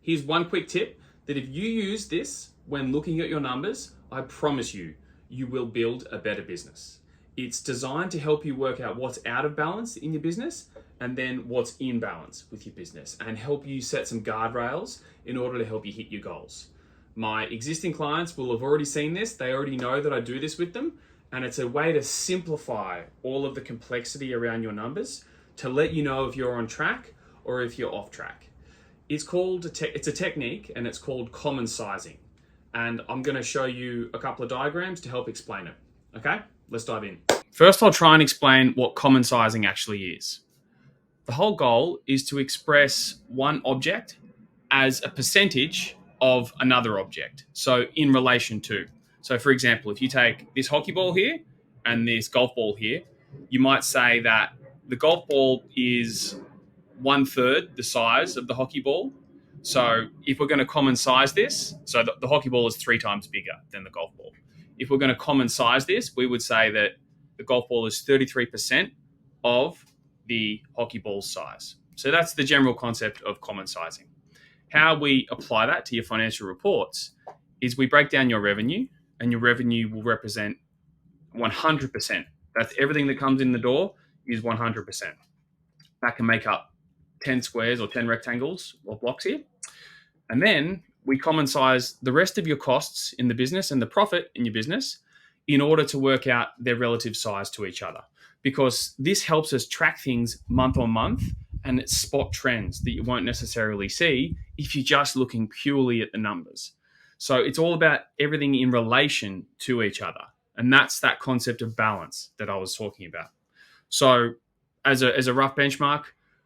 Here's one quick tip that if you use this when looking at your numbers, I promise you, you will build a better business. It's designed to help you work out what's out of balance in your business and then what's in balance with your business and help you set some guardrails in order to help you hit your goals. My existing clients will have already seen this. They already know that I do this with them. And it's a way to simplify all of the complexity around your numbers to let you know if you're on track or if you're off track. It's a technique and it's called common sizing. And I'm going to show you a couple of diagrams to help explain it. Okay, let's dive in. First, I'll try and explain what common sizing actually is. The whole goal is to express one object as a percentage of another object. So in relation to. So for example, if you take this hockey ball here and this golf ball here, you might say that the golf ball is 1/3 the size of the hockey ball. So if we're going to common size this, so the hockey ball is 3 times bigger than the golf ball. If we're going to common size this, we would say that the golf ball is 33% of the hockey ball's size. So that's the general concept of common sizing. How we apply that to your financial reports is we break down your revenue, and your revenue will represent 100%. That's everything that comes in the door is 100%. That can make up 10 squares or 10 rectangles or blocks here. And then we common size the rest of your costs in the business and the profit in your business in order to work out their relative size to each other. Because this helps us track things month on month and spot trends that you won't necessarily see if you're just looking purely at the numbers. So it's all about everything in relation to each other. And that's that concept of balance that I was talking about. So as a rough benchmark,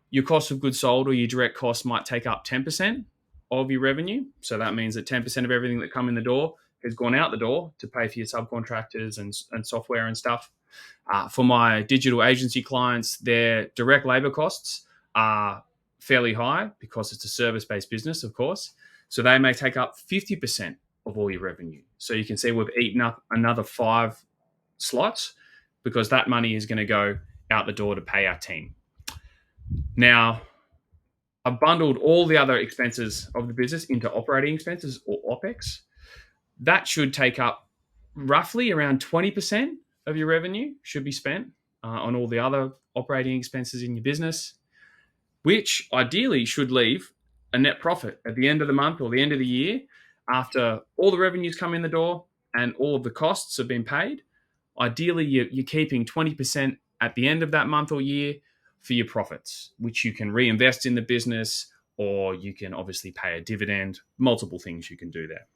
your cost of goods sold or your direct costs might take up 10% of your revenue. So that means that 10% of everything that come in the door has gone out the door to pay for your subcontractors and software and stuff. For my digital agency clients, their direct labor costs are fairly high because it's a service-based business, of course. So they may take up 50% of all your revenue. So you can see we've eaten up another 5 slots because that money is going to go out the door to pay our team. Now, I've bundled all the other expenses of the business into operating expenses or OPEX. That should take up roughly around 20% of your revenue should be spent on all the other operating expenses in your business, which ideally should leave a net profit at the end of the month or the end of the year after all the revenues come in the door and all of the costs have been paid. Ideally, you're keeping 20% at the end of that month or year for your profits, which you can reinvest in the business, or you can obviously pay a dividend, multiple things you can do there.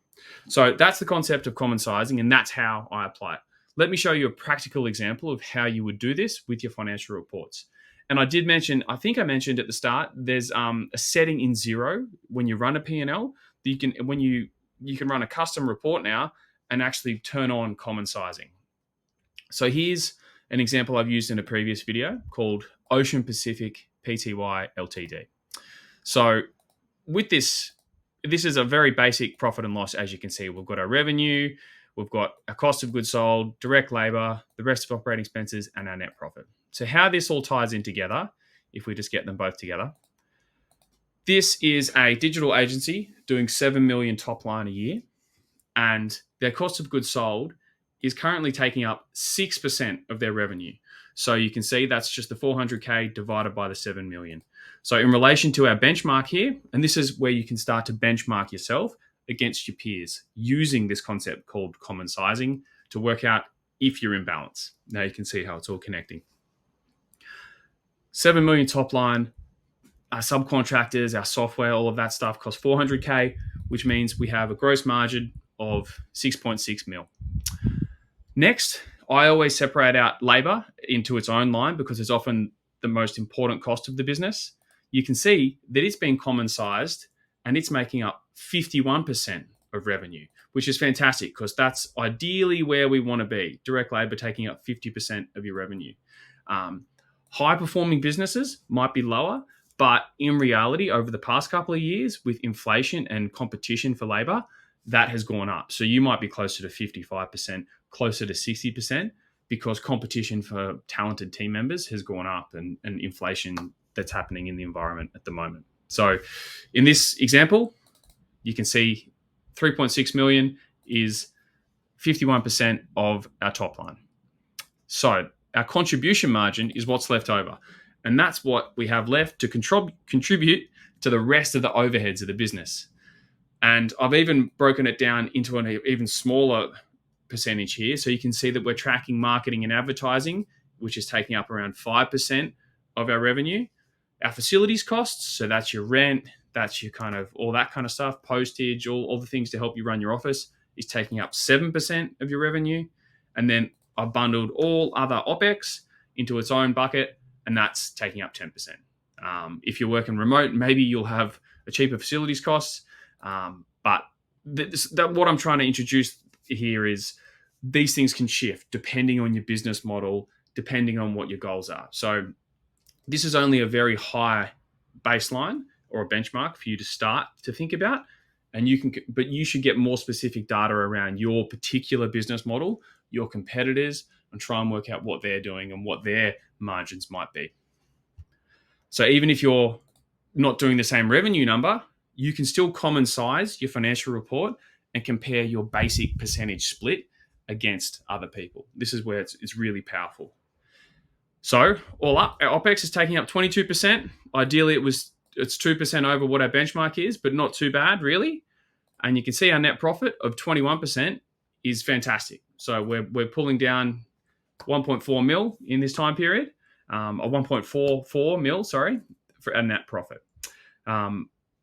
So that's the concept of common sizing, and that's how I apply it. Let me show you a practical example of how you would do this with your financial reports. And I did mention, I think I mentioned at the start, there's a setting in Xero when you run a P&L that you can run a custom report now and actually turn on common sizing. So here's an example I've used in a previous video called Ocean Pacific Pty Ltd. So with this is a very basic profit and loss. As you can see, we've got our revenue, we've got our cost of goods sold, direct labor, the rest of operating expenses, and our net profit. So how this all ties in together, if we just get them both together, this is a digital agency doing 7 million top line a year, and their cost of goods sold is currently taking up 6% of their revenue. So you can see that's just the 400K divided by the 7 million. So in relation to our benchmark here, and this is where you can start to benchmark yourself against your peers using this concept called common sizing to work out if you're in balance. Now you can see how it's all connecting. 7 million top line, our subcontractors, our software, all of that stuff costs 400K, which means we have a gross margin of 6.6 mil. Next, I always separate out labor into its own line because it's often the most important cost of the business. You can see that it's been common sized and it's making up 51% of revenue, which is fantastic because that's ideally where we want to be. Direct labor taking up 50% of your revenue. High performing businesses might be lower, but in reality, over the past couple of years with inflation and competition for labor, that has gone up. So you might be closer to 55%, closer to 60% because competition for talented team members has gone up and inflation that's happening in the environment at the moment. So in this example, you can see 3.6 million is 51% of our top line. So our contribution margin is what's left over. And that's what we have left to contribute to the rest of the overheads of the business. And I've even broken it down into an even smaller percentage here. So you can see that we're tracking marketing and advertising, which is taking up around 5% of our revenue. Our facilities costs, so that's your rent, that's your kind of all that kind of stuff, postage, all the things to help you run your office, is taking up 7% of your revenue. And then I've bundled all other OPEX into its own bucket, and that's taking up 10%. If you're working remote, maybe you'll have a cheaper facilities costs. But what I'm trying to introduce here is these things can shift depending on your business model, depending on what your goals are. So this is only a very high baseline or a benchmark for you to start to think about. And but you should get more specific data around your particular business model, your competitors, and try and work out what they're doing and what their margins might be. So even if you're not doing the same revenue number, you can still common size your financial report and compare your basic percentage split against other people. This is where it's really powerful. So all up, our OPEX is taking up 22%. Ideally, it's 2% over what our benchmark is, but not too bad, really. And you can see our net profit of 21% is fantastic. So we're pulling down 1.4 mil in this time period, or 1.44 mil, for a net profit.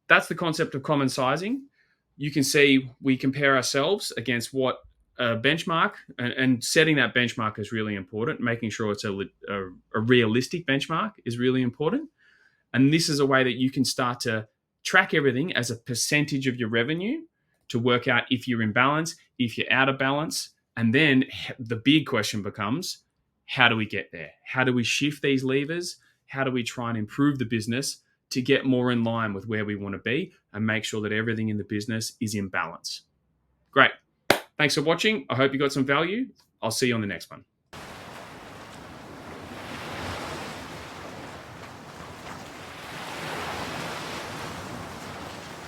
That's the concept of common sizing. You can see we compare ourselves against what a benchmark, and setting that benchmark is really important. Making sure it's a realistic benchmark is really important. And this is a way that you can start to track everything as a percentage of your revenue to work out if you're in balance, if you're out of balance. And then the big question becomes, how do we get there? How do we shift these levers? How do we try and improve the business to get more in line with where we want to be and make sure that everything in the business is in balance? Great. Thanks for watching. I hope you got some value. I'll see you on the next one.